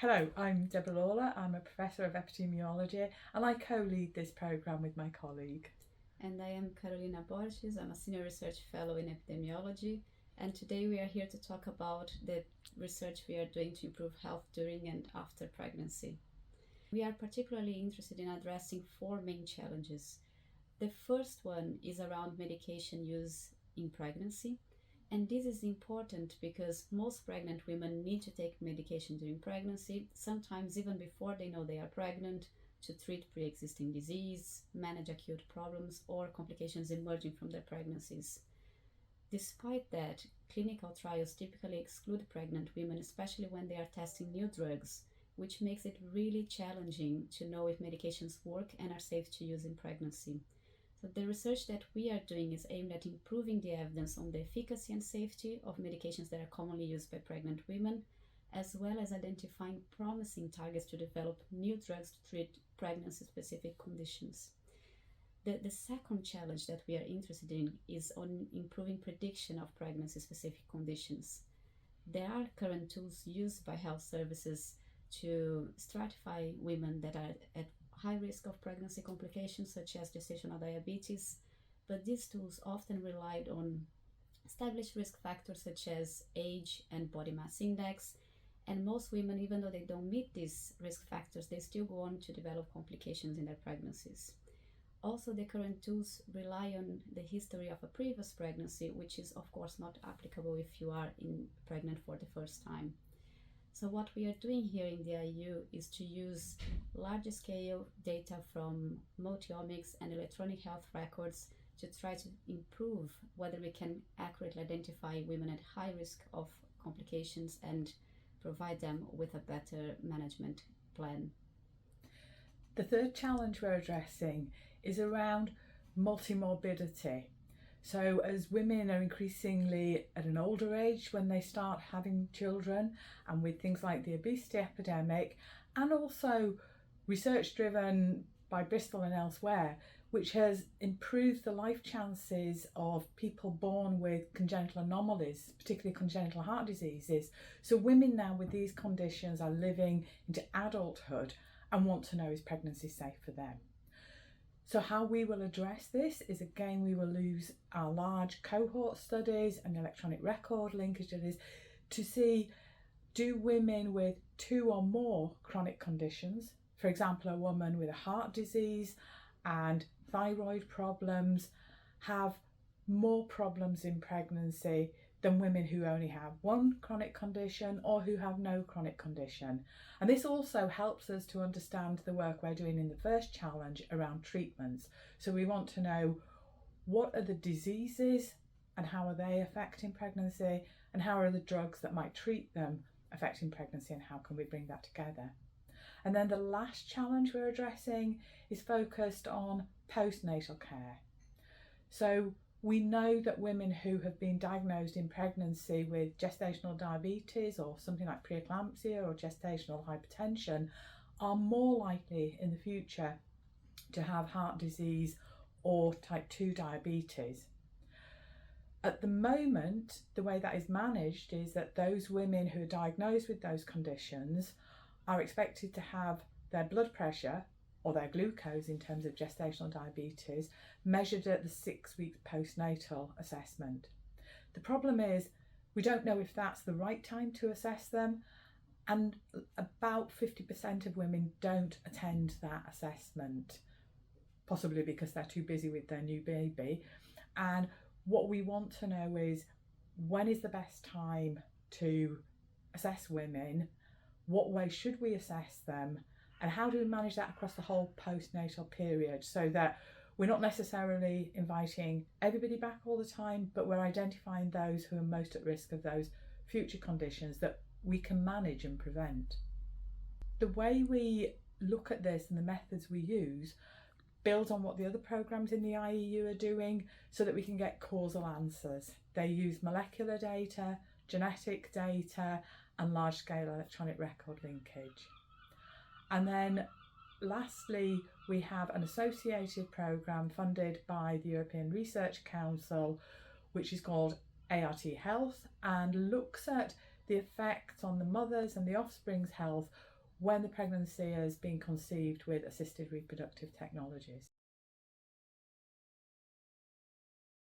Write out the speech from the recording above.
Hello, I'm Deborah Lawlor. I'm a Professor of Epidemiology and I co-lead this programme with my colleague. And I am Carolina Borges. I'm a Senior Research Fellow in Epidemiology, and today we are here to talk about the research we are doing to improve health during and after pregnancy. We are particularly interested in addressing four main challenges. The first one is around medication use in pregnancy, and this is important because most pregnant women need to take medication during pregnancy, sometimes even before they know they are pregnant, to treat pre-existing disease, manage acute problems, or complications emerging from their pregnancies. Despite that, clinical trials typically exclude pregnant women, especially when they are testing new drugs, which makes it really challenging to know if medications work and are safe to use in pregnancy. So the research that we are doing is aimed at improving the evidence on the efficacy and safety of medications that are commonly used by pregnant women, as well as identifying promising targets to develop new drugs to treat pregnancy-specific conditions. The second challenge that we are interested in is on improving prediction of pregnancy-specific conditions. There are current tools used by health services to stratify women that are at high risk of pregnancy complications such as gestational diabetes, but these tools often relied on established risk factors such as age and body mass index, and most women, even though they don't meet these risk factors, they still go on to develop complications in their pregnancies. Also, the current tools rely on the history of a previous pregnancy, which is of course not applicable if you are pregnant for the first time. So what we are doing here in the IU is to use larger scale data from multiomics and electronic health records to try to improve whether we can accurately identify women at high risk of complications and provide them with a better management plan. The third challenge we're addressing is around multimorbidity. So as women are increasingly at an older age when they start having children, and with things like the obesity epidemic, and also research driven by Bristol and elsewhere, which has improved the life chances of people born with congenital anomalies, particularly congenital heart diseases. So women now with these conditions are living into adulthood and want to know, is pregnancy safe for them? So how we will address this is, again, we will use our large cohort studies and electronic record linkage studies to see, do women with two or more chronic conditions, for example, a woman with a heart disease and thyroid problems, have more problems in pregnancy than women who only have one chronic condition or who have no chronic condition. And this also helps us to understand the work we're doing in the first challenge around treatments. So we want to know, what are the diseases and how are they affecting pregnancy, and how are the drugs that might treat them affecting pregnancy, and how can we bring that together? And then the last challenge we're addressing is focused on postnatal care. So we know that women who have been diagnosed in pregnancy with gestational diabetes or something like preeclampsia or gestational hypertension are more likely in the future to have heart disease or type 2 diabetes. At the moment, the way that is managed is that those women who are diagnosed with those conditions are expected to have their blood pressure or their glucose in terms of gestational diabetes measured at the 6 week postnatal assessment. The problem is we don't know if that's the right time to assess them, and about 50% of women don't attend that assessment, possibly because they're too busy with their new baby. And what we want to know is, when is the best time to assess women? What way should we assess them? And how do we manage that across the whole postnatal period, so that we're not necessarily inviting everybody back all the time, but we're identifying those who are most at risk of those future conditions that we can manage and prevent. The way we look at this and the methods we use build on what the other programs in the IEU are doing, so that we can get causal answers. They use molecular data, genetic data, and large-scale electronic record linkage. And then lastly, we have an associated programme funded by the European Research Council, which is called ART Health, and looks at the effects on the mother's and the offspring's health when the pregnancy has been conceived with assisted reproductive technologies.